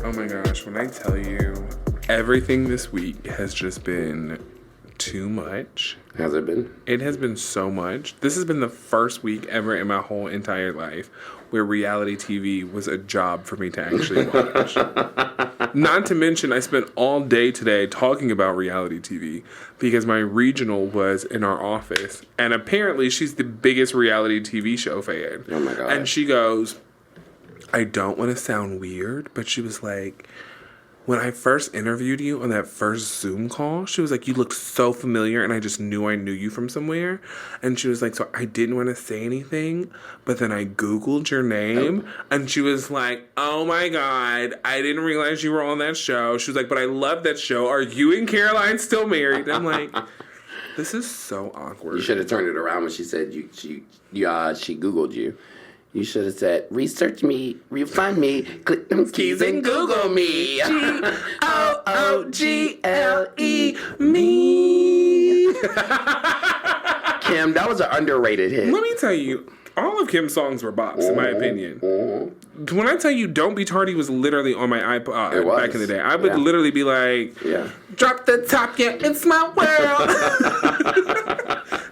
Oh my gosh, when I tell you, everything this week has just been too much. Has it been? It has been so much. This has been the first week ever in my whole entire life where reality TV was a job for me to actually watch. Not to mention, I spent all day today talking about reality TV because my regional was in our office. And apparently she's the biggest reality TV show fan. Oh my God. And she goes, I don't want to sound weird, but she was like, when I first interviewed you on that first Zoom call, she was like, you look so familiar, and I just knew I knew you from somewhere. And she was like, so I didn't want to say anything, but then I Googled your name, and she was like, oh my God, I didn't realize you were on that show. She was like, but I love that show. Are you and Caroline still married? And I'm like, this is so awkward. You should have turned it around when she said she Googled you. You should have said, research me, refund me, click them keys and Google me. Google me. Kim, that was an underrated hit. Let me tell you, all of Kim's songs were bops, in my opinion. When I tell you Don't Be Tardy was literally on my iPod back in the day. I would literally be like, drop the top, yeah, it's my world.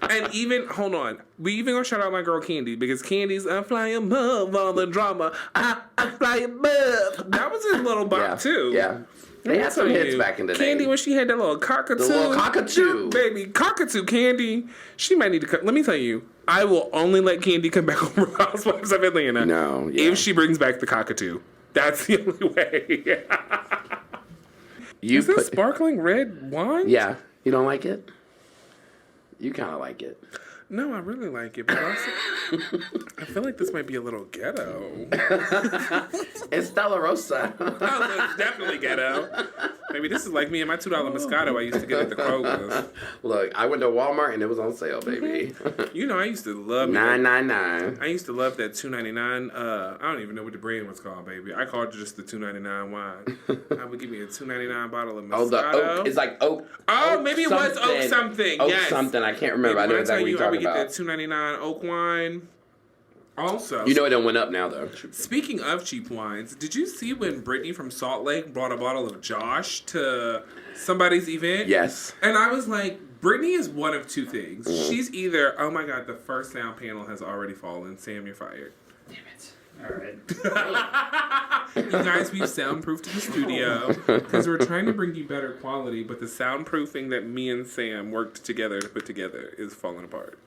And even, hold on, we even gonna shout out my girl Candy, because Candy's I fly above all the drama. I fly above. That was his little bop too. Yeah. They had some hits back in the day. Candy, when she had that little cockatoo. The little cockatoo. Baby, cockatoo Candy. She might need to come. Let me tell you, I will only let Candy come back over Housewives of Atlanta. No, if she brings back the cockatoo. That's the only way. Is this sparkling red wine? Yeah. You don't like it? You kind of like it. No, I really like it, but also, I feel like this might be a little ghetto. It's Stella Rosa. Oh, it's definitely ghetto. Maybe this is like me and my $2 Moscato I used to get at the Kroger's. Look, I went to Walmart and it was on sale, baby. You know, I used to love $9.99. I used to love that $2.99. I don't even know what the brand was called, baby. I called it just the $2.99 wine. I would give me a $2.99 bottle of Moscato. Oh, the oak. It's like oak. Oh, maybe it was oak something. Oak yes. something. I can't remember. I know exactly what you're talking about. I would get that $2.99 oak wine. Also, you know it done went up now, though. Speaking of cheap wines, did you see when Brittany from Salt Lake brought a bottle of Josh to somebody's event? Yes. And I was like, Brittany is one of two things. She's either, oh my God, the first sound panel has already fallen. Sam, you're fired. Damn it. All right. You guys, we've soundproofed the studio because we're trying to bring you better quality, but the soundproofing that me and Sam worked together to put together is falling apart.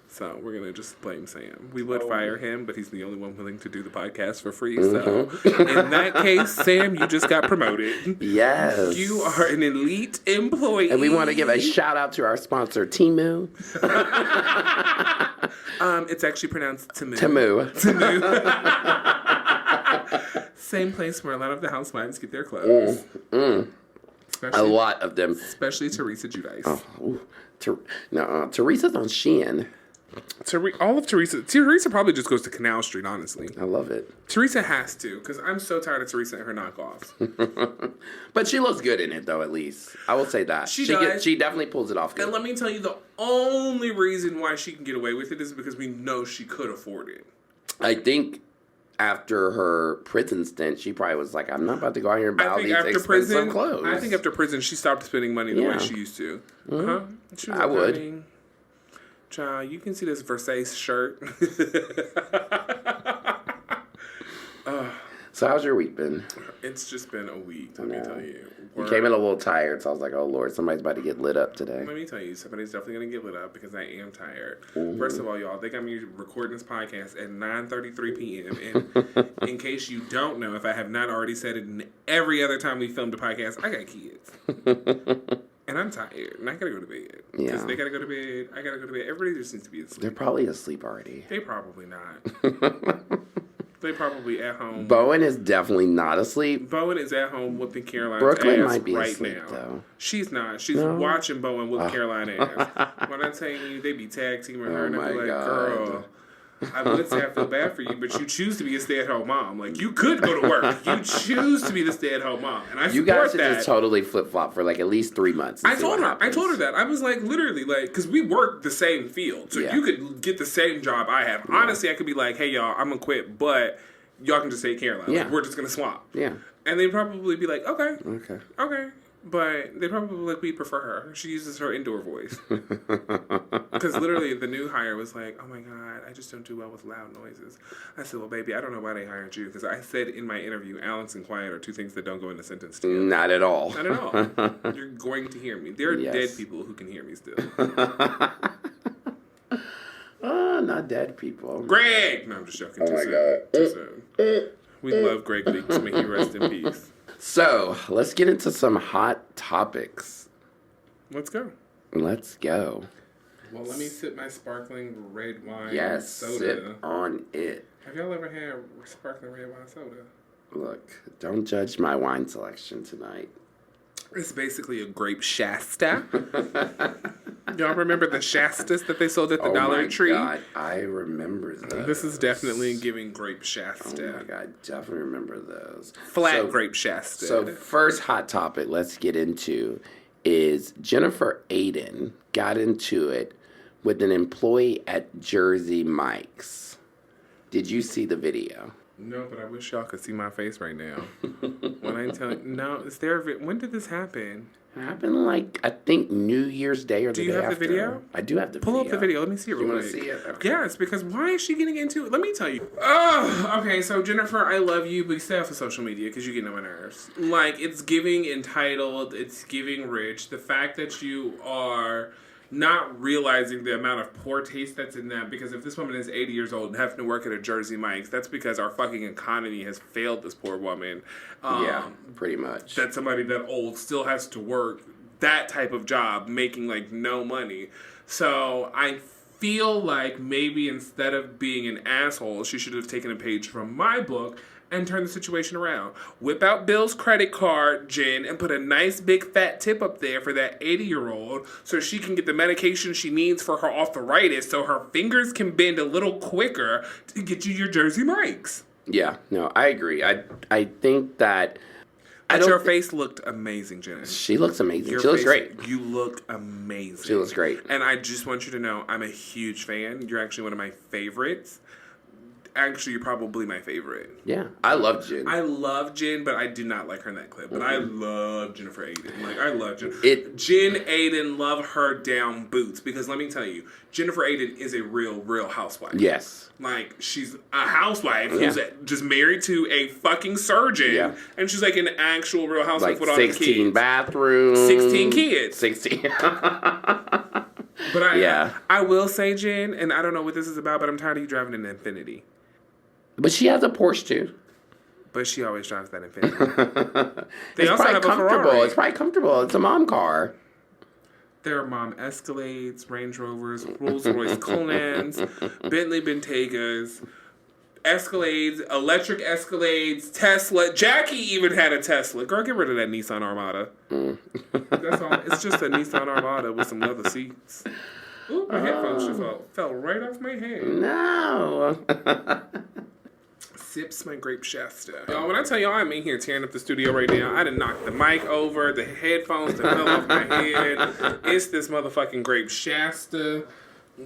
So we're going to just blame Sam. We would fire him, but he's the only one willing to do the podcast for free. So in that case, Sam, you just got promoted. Yes. You are an elite employee. And we want to give a shout out to our sponsor, Temu. It's actually pronounced Tooo. Temu. Same place where a lot of the housewives get their clothes. A lot of them. Especially Teresa Giudice. Teresa's on Shein. All of Teresa. Teresa probably just goes to Canal Street, honestly. I love it. Teresa has to, because I'm so tired of Teresa and her knockoffs. But she looks good in it, though, at least. I will say that. She definitely pulls it off good. And let me tell you, the only reason why she can get away with it is because we know she could afford it. I think after her prison stint, she probably was like, I'm not about to go out here and buy all these expensive clothes. I think after prison, she stopped spending money the way she used to. I would. Child, you can see this Versace shirt. So how's your week been? It's just been a week, let me tell you. You came in a little tired, so I was like, oh, Lord, somebody's about to get lit up today. Let me tell you, somebody's definitely going to get lit up because I am tired. First of all, y'all, they got me recording this podcast at 9:33 p.m. And in case you don't know, if I have not already said it in every other time we filmed a podcast, I got kids. And I'm tired, and I gotta go to bed. Because they gotta go to bed, I gotta go to bed. Everybody just needs to be asleep. They're probably asleep already. They probably not. They probably at home. Bowen is definitely not asleep. Bowen is at home whooping Caroline's Brooklyn ass might be right asleep, now. Though. She's not. She's watching Bowen whoop Caroline ass. When I tell you, they be tag teaming her, and I be like, girl, I would say I feel bad for you, but you choose to be a stay-at-home mom. Like, you could go to work. You choose to be the stay-at-home mom. And I support that. You guys should just totally flip-flop for, like, at least 3 months. I told her that. I was like, literally, like, because we work the same field. So you could get the same job I have. Honestly, I could be like, hey, y'all, I'm going to quit, but y'all can just say Caroline. Yeah. Like, we're just going to swap. Yeah. And they'd probably be like, okay. Okay. But they probably like, we prefer her. She uses her indoor voice. Because literally the new hire was like, oh my God, I just don't do well with loud noises. I said, well, baby, I don't know why they hired you. Because I said in my interview, Alex and quiet are two things that don't go in a sentence together. Not at all. Not at all. You're going to hear me. There are dead people who can hear me still. Not dead people. Greg! No, I'm just joking. Oh my God. Too soon. We love Greg Leaks. May he rest in peace. So, let's get into some hot topics. Let's go. Let's go. Well, let me sip my sparkling red wine Yes, soda. sip on it. Have y'all ever had sparkling red wine soda? Look, don't judge my wine selection tonight. It's basically a grape Shasta. Y'all remember the Shastas that they sold at the Dollar Tree? Oh my God, I remember those. This is definitely giving grape Shasta. Oh my God, definitely remember those. Flat grape Shasta. So first hot topic let's get into is Jennifer Aydin got into it with an employee at Jersey Mike's. Did you see the video? No, but I wish y'all could see my face right now. When I tell you, no, when did this happen? It happened like, I think New Year's Day or the day after. Do you have the video? I do have the video. Pull up the video. Let me see it real quick. You want to see it? Okay. Yes, because why is she getting into it? Let me tell you. Oh, okay, so Jennifer, I love you, but stay off of social media because you're getting on my nerves. Like, it's giving entitled, it's giving rich. The fact that you are not realizing the amount of poor taste that's in that, because if this woman is 80 years old and having to work at a Jersey Mike's, that's because our fucking economy has failed this poor woman. Yeah, pretty much. That somebody that old still has to work that type of job, making like no money. So I feel like maybe instead of being an asshole, she should have taken a page from my book and turn the situation around. Whip out Bill's credit card, Jen, and put a nice big fat tip up there for that 80-year-old so she can get the medication she needs for her arthritis so her fingers can bend a little quicker to get you your Jersey Mike's. Yeah, no, I agree. I think that... Your face looked amazing, Jen. She looks amazing. She face, looks great. You look amazing. She looks great. And I just want you to know, I'm a huge fan. You're actually one of my favorites. Actually, you're probably my favorite. Yeah, I love Jen. I love Jen, but I do not like her in that clip. But I love Jennifer Aydin. Like, I love Jen. Jen Aydin, love her down boots. Because let me tell you, Jennifer Aydin is a real housewife. Yes. Like, she's a housewife who's just married to a fucking surgeon. Yeah. And she's like an actual real housewife with all the kids. 16 bathrooms. 16 kids. 16. But I will say, Jen, and I don't know what this is about, but I'm tired of you driving an Infiniti. But she has a Porsche too. But she always drives that Infiniti. It's probably comfortable. It's probably comfortable. It's a mom car. There are mom Escalades, Range Rovers, Rolls Royce Conans, Bentley Bentegas, Escalades, electric Escalades, Tesla. Jackie even had a Tesla. Girl, get rid of that Nissan Armada. That's all. It's just a Nissan Armada with some leather seats. Ooh, my headphones just fell right off my head. No. Sips my grape Shasta. Y'all, when I tell y'all I'm in here tearing up the studio right now, I done knocked the mic over, the headphones that fell off my head. It's this motherfucking grape Shasta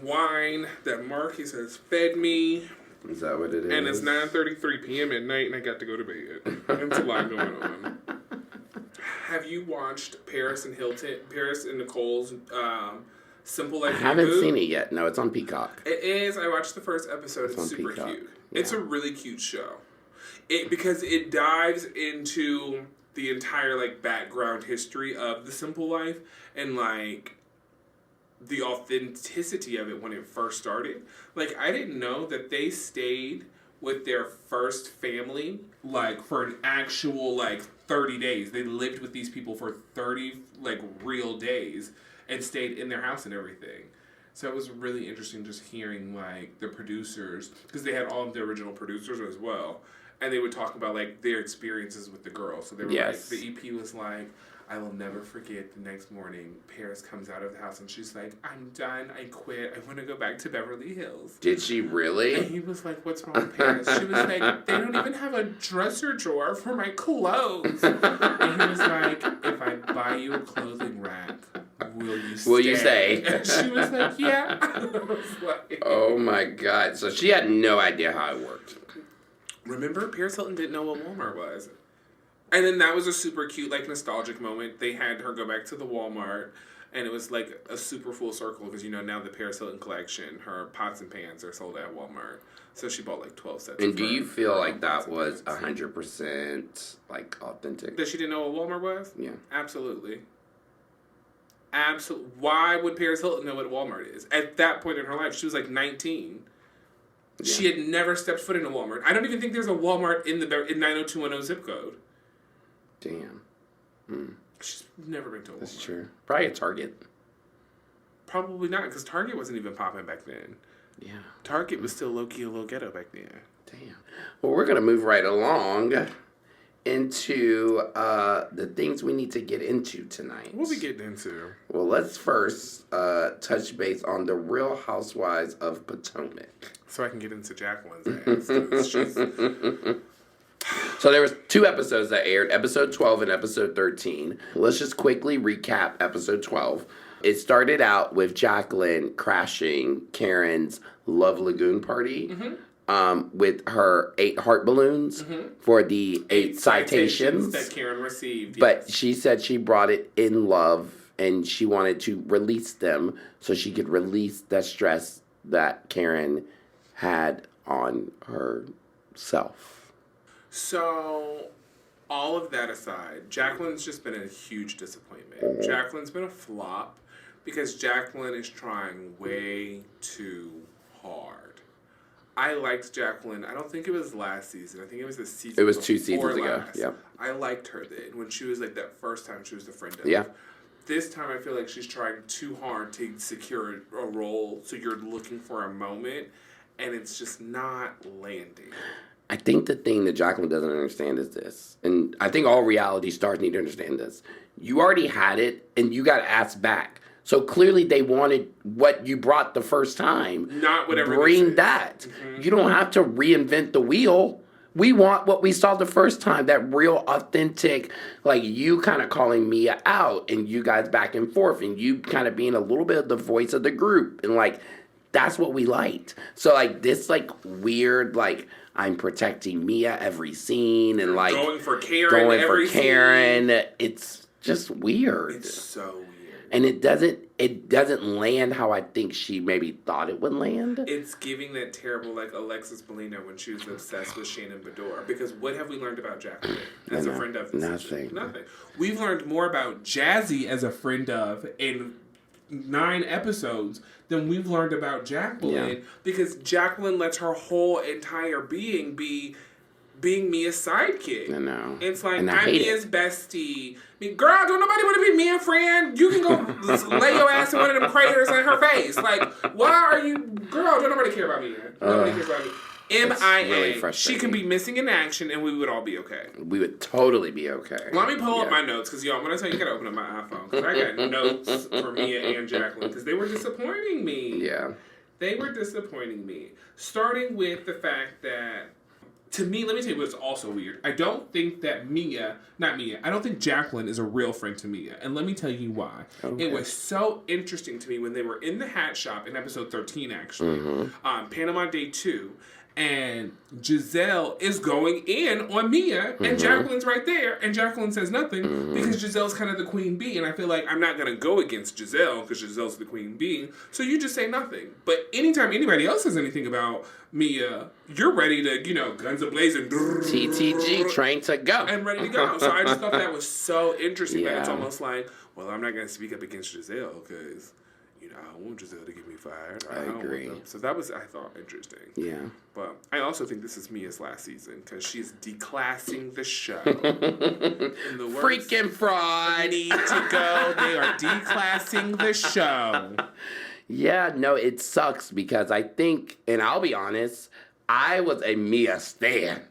wine that Marcus has fed me. Is that what it is? And it's 9:33 p.m. at night and I got to go to bed. There's a lot going on. Have you watched Paris and Nicole's Simple Life? I haven't seen it yet. No, it's on Peacock. It is. I watched the first episode. It's super Peacock. cute. Yeah. It's a really cute show. Because it dives into the entire like background history of the Simple Life and like the authenticity of it when it first started. Like, I didn't know that they stayed with their first family like for an actual like 30 days. They lived with these people for 30 like real days and stayed in their house and everything. So it was really interesting just hearing, like, the producers, because they had all of the original producers as well, and they would talk about, like, their experiences with the girls. So they were like, the EP was like, I will never forget the next morning, Paris comes out of the house, and she's like, I'm done, I quit, I want to go back to Beverly Hills. Did she really? And he was like, what's wrong with Paris? She was like, they don't even have a dresser drawer for my clothes. And he was like, if I buy you a clothing rack, will you stay? And she was like, yeah. I was like, oh my God. So she had no idea how it worked. Remember, Paris Hilton didn't know what Walmart was. And then that was a super cute, like, nostalgic moment. They had her go back to the Walmart, and it was, like, a super full circle because, you know, now the Paris Hilton collection, her pots and pans are sold at Walmart. So she bought, like, 12 sets. And do you feel like that was 100%, like, authentic? That she didn't know what Walmart was? Yeah. Absolutely. Absolutely. Why would Paris Hilton know what Walmart is? At that point in her life, she was, like, 19. Yeah. She had never stepped foot in a Walmart. I don't even think there's a Walmart in 90210 zip code. Damn. She's never been to a Walmart. That's true. Probably a Target. Probably not, because Target wasn't even popping back then. Yeah. Target was still low-key a little ghetto back then. Damn. Well, we're going to move right along into the things we need to get into tonight. What we getting into? Well, let's first touch base on the Real Housewives of Potomac. So I can get into Jacqueline's ass. So there was 2 episodes that aired, episode 12 and episode 13. Let's just quickly recap episode 12. It started out with Jacqueline crashing Karen's Love Lagoon party with her 8 heart balloons for the 8 citations that Karen received. Yes. But she said she brought it in love and she wanted to release them so she could release the stress that Karen had on herself. So, all of that aside, Jacqueline's just been a huge disappointment. Jacqueline's been a flop because Jacqueline is trying way too hard. I liked Jacqueline. I don't think it was last season. I think it was the season. It was 2 seasons ago. Yeah. I liked her then when she was like that first time she was the friend of. Yeah. This time I feel like she's trying too hard to secure a role, so you're looking for a moment, and it's just not landing. I think the thing that Jacqueline doesn't understand is this, and I think all reality stars need to understand this. You already had it, and you got asked back. So clearly they wanted what you brought the first time. Not whatever. Bring that. You don't have to reinvent the wheel. We want what we saw the first time, that real authentic, like you kind of calling Mia out, and you guys back and forth, and you kind of being a little bit of the voice of the group, and like, that's what we liked. So like this like weird, like, I'm protecting Mia every scene, and like going for Karen scene. It's just weird. It's so weird. And it doesn't land how I think she maybe thought it would land. It's giving that terrible like Alexis Bellino when she was obsessed with Shannon Bedore. Because what have we learned about Jacqueline as a friend of? Nothing. We've learned more about Jazzy as a friend of in 9 episodes than we've learned about Jacqueline, because Jacqueline lets her whole entire being be being Mia's sidekick. I know. It's like, I'm Mia's bestie. I mean, girl, don't nobody want to be Mia's friend. You can go lay your ass in one of them craters in her face. Like, why are you... Girl, don't nobody care about Mia. Nobody cares about me. MIA. Really, she can be missing in action and we would all be okay. We would totally be okay. Let me pull up my notes, because, y'all, when I tell you, you got to open up my iPhone, because I got notes for Mia and Jacqueline, because they were disappointing me. Yeah. They were disappointing me. Starting with the fact that, to me, let me tell you what's also weird. I don't think that I don't think Jacqueline is a real friend to Mia. And let me tell you why. Okay. It was so interesting to me when they were in the hat shop in episode 13, actually, Panama Day 2, and Giselle is going in on Mia, and Jacqueline's right there, and Jacqueline says nothing because Giselle's kind of the queen bee, and I feel like I'm not going to go against Giselle because Giselle's the queen bee, so you just say nothing. But anytime anybody else says anything about Mia, you're ready to, guns a-blazing. TTG, train to go. And ready to go. So I just thought that was so interesting that it's almost like, well, I'm not going to speak up against Giselle because... I don't want Giselle to get me fired. I agree. So that was, I thought, interesting. Yeah. But I also think this is Mia's last season because she's declassing the show. In the freaking fraud. Need to go. They are declassing the show. Yeah, no, it sucks because I think, and I'll be honest, I was a Mia stan.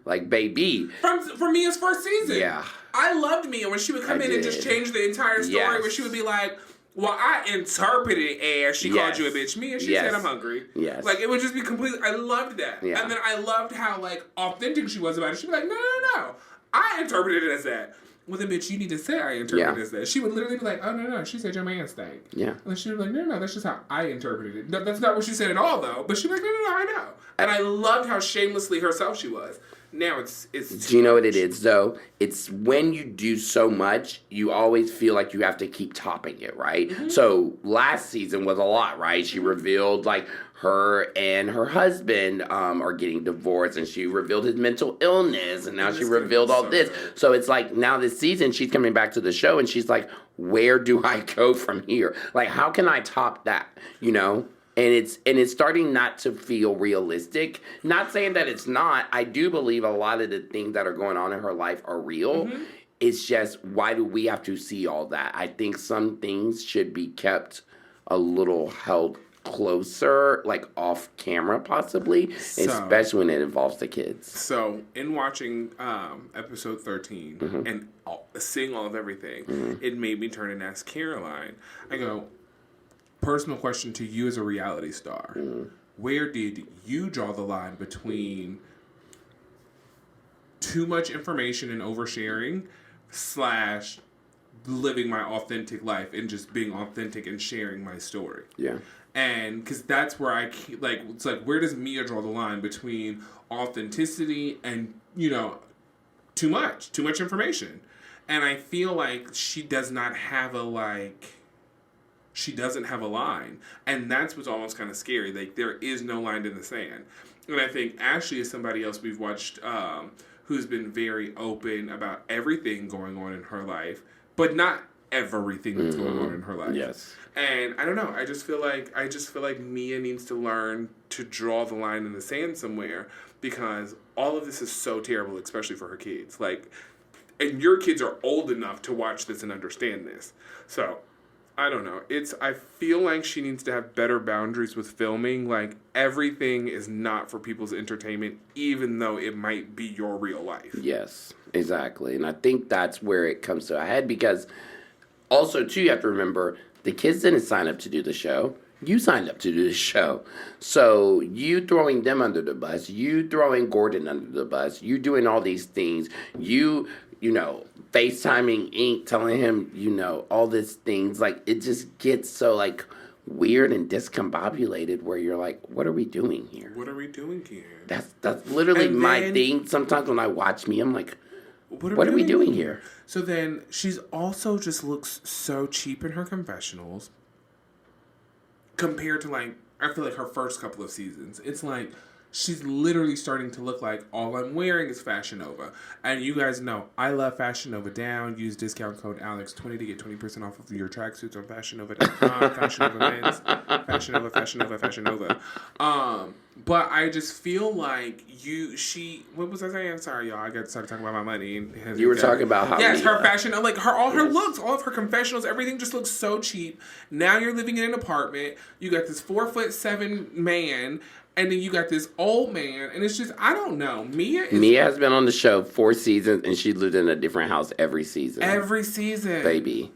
Like, baby. From Mia's first season. Yeah. I loved Mia when she would come in and just change the entire story, where she would be like, well, I interpreted it as she called you a bitch. Mia, she said I'm hungry. Yes. Like, it would just be completely... I loved that. Yeah. And then I loved how, authentic she was about it. She'd be like, no. I interpreted it as that. well, then, bitch, you need to say I interpret this. That she would literally be like, oh, no, she said your man stank. Yeah. And she would be like, no, that's just how I interpreted it. No, that's not what she said at all, though. But she'd be like, no, I know. And I loved how shamelessly herself she was. Now it's do you know what it is, though? It's when you do so much, you always feel like you have to keep topping it, right? Mm-hmm. So last season was a lot, right? She revealed, like, her and her husband are getting divorced, and she revealed his mental illness, and now she revealed all this. So it's like, now this season, she's coming back to the show, and she's like, where do I go from here? Like, how can I top that, you know? And it's starting not to feel realistic. Not saying that it's not. I do believe a lot of the things that are going on in her life are real. Mm-hmm. It's just, why do we have to see all that? I think some things should be kept a little held closer, like off camera possibly, especially when it involves the kids. So, in watching episode 13 mm-hmm. and seeing all of everything, mm-hmm. it made me turn and ask Caroline. I go, personal question to you as a reality star. Mm. Where did you draw the line between too much information and oversharing / living my authentic life and just being authentic and sharing my story? Yeah. And because that's where it's like, where does Mia draw the line between authenticity and, you know, too much information? And I feel like she doesn't have a line. And that's what's almost kind of scary. Like, there is no line in the sand. And I think Ashley is somebody else we've watched who's been very open about everything going on in her life, but not everything that's going on in her life. Yes. And I don't know. I just feel like Mia needs to learn to draw the line in the sand somewhere, because all of this is so terrible, especially for her kids. Like, and your kids are old enough to watch this and understand this. So, I don't know. I feel like she needs to have better boundaries with filming. Like, everything is not for people's entertainment, even though it might be your real life. Yes, exactly. And I think that's where it comes to a head, because also, too, you have to remember, the kids didn't sign up to do the show. You signed up to do the show. So you throwing them under the bus, you throwing Gordon under the bus, you doing all these things, you know, FaceTiming Ink, telling him, you know, all these things. Like, it just gets so, like, weird and discombobulated where you're like, what are we doing here? What are we doing here? That's literally my thing. Sometimes when I watch me, I'm like, what are we doing here? So then she's also just looks so cheap in her confessionals compared to, like, I feel like her first couple of seasons. It's like she's literally starting to look like all I'm wearing is Fashion Nova. And you guys know, I love Fashion Nova down. Use discount code Alex20 to get 20% off of your tracksuits on fashionnova.com. Fashion Nova men's. Fashion Nova, Fashion Nova, Fashion Nova. But I just feel like what was I saying? Sorry, y'all. I got started talking about my money. You were talking about how... Yes, her fashion, like, all her looks, all of her confessionals, everything just looks so cheap. Now you're living in an apartment. You got this 4'7" man, and then you got this old man, and it's just, I don't know. Mia has been on the show 4 seasons, and she lived in a different house every season. Every season. Baby.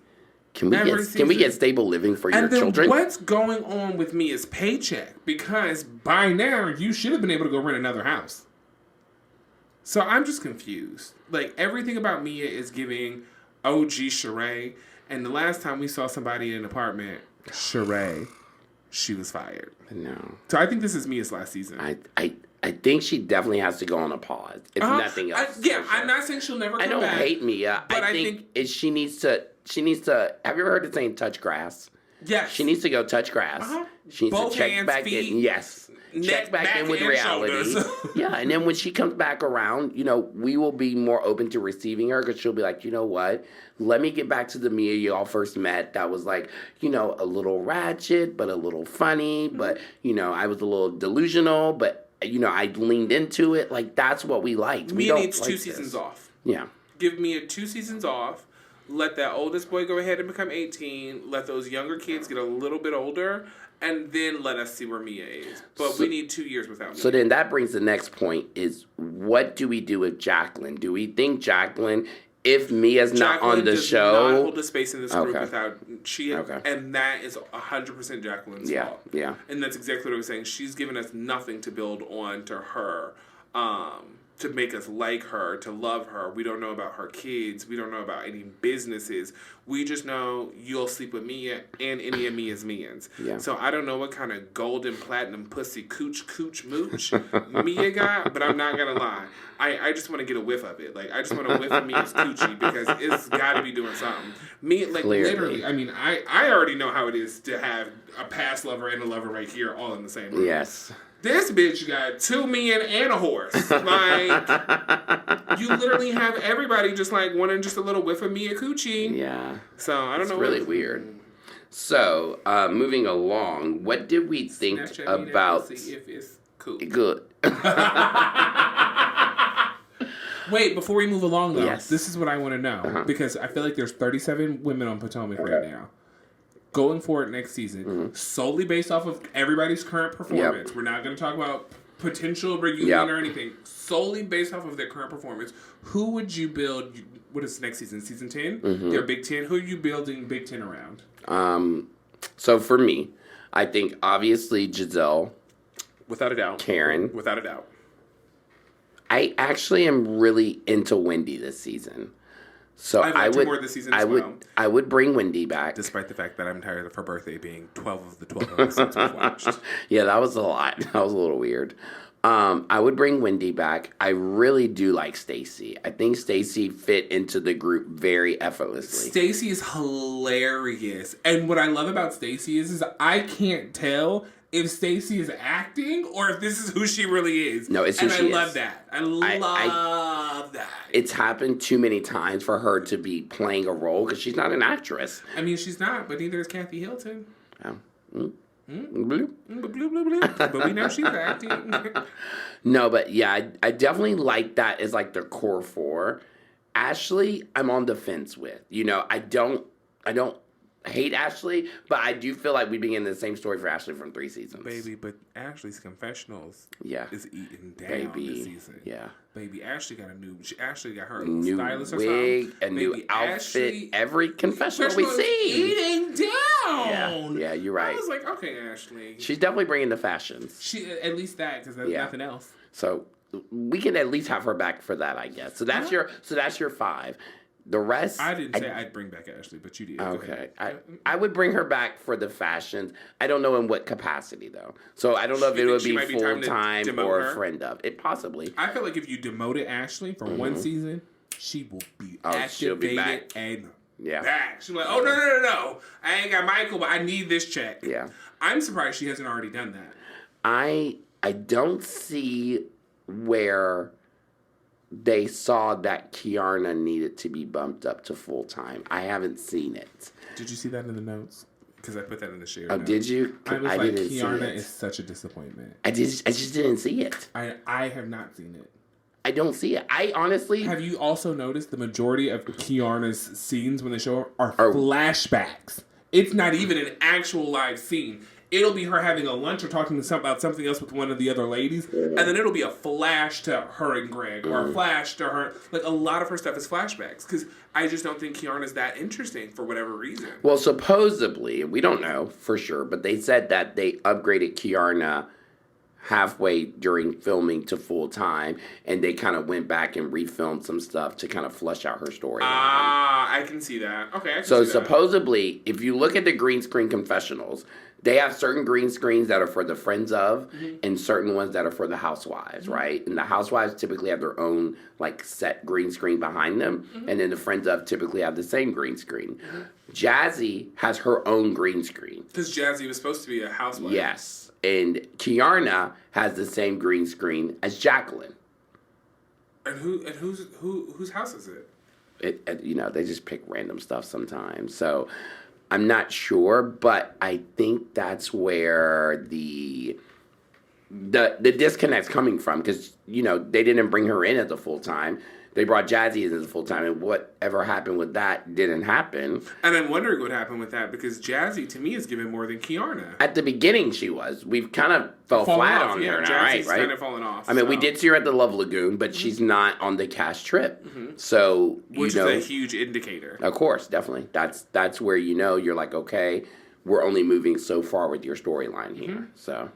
Can we get stable living for your children? And then what's going on with Mia's paycheck? Because by now, you should have been able to go rent another house. So I'm just confused. Like, everything about Mia is giving OG Sheree, and the last time we saw somebody in an apartment, Sheree, she was fired. No. So I think this is Mia's last season. I think she definitely has to go on a pause, if nothing else. Sure. I'm not saying she'll never come back. I don't hate Mia. But I think she needs to, have you ever heard the saying touch grass? Yes. She needs to go touch grass. Uh-huh. She needs Both to check hands, back feet, in. Yes. Check back in with reality. Yeah, and then when she comes back around, you know, we will be more open to receiving her, because she'll be like, you know what? Let me get back to the Mia y'all first met. That was like, you know, a little ratchet, but a little funny. Mm-hmm. But, you know, I was a little delusional, but, you know, I leaned into it. Like, that's what we liked. Mia needs 2 seasons off. Yeah. Give Mia 2 seasons off. Let that oldest boy go ahead and become 18. Let those younger kids get a little bit older. And then let us see where Mia is. But we need 2 years without Mia. So then that brings the next point is, what do we do with Jacqueline? Do we think Jacqueline, if Mia's not on the show... Jacqueline does not hold a space in this group without... And that is 100% Jacqueline's fault. Yeah. And that's exactly what I was saying. She's given us nothing to build on to her to make us like her, to love her. We don't know about her kids. We don't know about any businesses. We just know you'll sleep with Mia and any of Mia's minions. Yeah. So I don't know what kind of golden platinum pussy cooch mooch Mia got, but I'm not gonna lie. I just want to get a whiff of it. Like, I just want to whiff of Mia's coochie because it's got to be doing something. Mia, like, Clearly. literally, I mean, I already know how it is to have a past lover and a lover right here all in the same room. Yes. This bitch got 2 men and a horse. Like, you literally have everybody just like wanting just a little whiff of Mia coochie. Yeah. So I don't know. It's really weird. So, moving along, what did we think Snapchat me about... that pussy if it's cool. Good. Wait, before we move along though, Yes. this is what I want to know because I feel like there's 37 women on Potomac right now. Going forward next season, solely based off of everybody's current performance. Yep. We're not going to talk about potential reunion or anything. Solely based off of their current performance. Who would you build? What is next season? Season 10? Their Big 10. Who are you building Big 10 around? So for me, I think obviously Giselle, Without a doubt. Karen. Without a doubt. I actually am really into Wendy this season. So I've liked her more this season as well. I would bring Wendy back. Despite the fact that I'm tired of her birthday being 12 of the 12 episodes we've watched. Yeah, that was a lot. That was a little weird. I would bring Wendy back. I really do like Stacey. I think Stacey fit into the group very effortlessly. Stacey is hilarious. And what I love about Stacey is I can't tell if Stacey is acting or if this is who she really is. No, it's who and she is. I love that. I love that. It's happened too many times for her to be playing a role because she's not an actress. I mean, she's not, but neither is Kathy Hilton. Oh. Bloop, bloop, bloop. But we know she's acting. No, but yeah, I definitely like that as like the core four. Ashley, I'm on the fence with. You know, I don't hate Ashley, but I do feel like we've been in the same story for Ashley from 3 seasons. Baby, but Ashley's confessionals is eating down Baby. this season. Yeah. Baby, Ashley got Ashley got her New stylist or wig, something. a new Baby, outfit, Ashley, every confessional we see. eating down. Yeah, you're right. I was like, okay, Ashley. She's definitely bringing the fashions. She at least that because there's nothing else. So we can at least have her back for that, I guess. So that's your 5. The rest, I didn't say I'd bring back Ashley, but you did. Okay, I would bring her back for the fashions. I don't know in what capacity though. So I don't know if it would be full time or a friend of it. Possibly. I feel like if you demoted Ashley for one season, she will be activated she'll be back. and Yeah. back. She'll be like, oh no! I ain't got Michael, but I need this check. Yeah. I'm surprised she hasn't already done that. I don't see where they saw that Kiarna needed to be bumped up to full time. I haven't seen it. Did you see that in the notes? Because I put that in the share. Oh, did you? I was like, didn't see Kiarna it. is such a disappointment. I just didn't see it. I have not seen it. I don't see it. I honestly... Have you also noticed the majority of Kiarna's scenes when they show her are flashbacks? It's not even an actual live scene. It'll be her having a lunch or talking about something else with one of the other ladies, and then it'll be a flash to her and Greg, or a flash to her. Like, a lot of her stuff is flashbacks, because I just don't think Kiarna's that interesting for whatever reason. Well, supposedly, we don't know for sure, but they said that they upgraded Kiarna halfway during filming to full time, and they kind of went back and refilmed some stuff to kind of flush out her story. I can see that. Okay, I can so see that. supposedly, if you look at the green screen confessionals, they have certain green screens that are for the friends of, and certain ones that are for the housewives, right? And the housewives typically have their own like set green screen behind them, and then the friends of typically have the same green screen. Jazzy has her own green screen. Because Jazzy was supposed to be a housewife. Yes. And Kiarna has the same green screen as Jacqueline. And whose house is it? They just pick random stuff sometimes. So I'm not sure, but I think that's where the disconnect's coming from, because they didn't bring her in as a full time. They brought Jazzy in as a full time, and whatever happened with that didn't happen. And I'm wondering what happened with that, because Jazzy to me is giving more than Kiarna. At the beginning, she was. We've kind of fell flat on her now, right? Kind of fallen off. I mean, we did see her at the Love Lagoon, but she's not on the cast trip. So which is a huge indicator. Of course, definitely. That's where you're like, okay, we're only moving so far with your storyline here. So,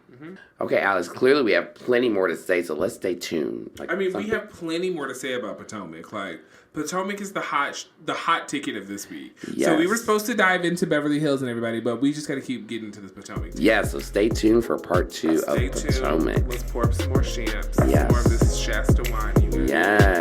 okay, Alex, clearly we have plenty more to say, so let's stay tuned. I mean, we have plenty more to say about Potomac. Like, Potomac is the hot ticket of this week. Yes. So we were supposed to dive into Beverly Hills and everybody, but we just got to keep getting into this Potomac. Yeah, so stay tuned for part 2 of Potomac. Let's pour up some more champs. Yes. Some more of this Shasta wine, you guys. Yes.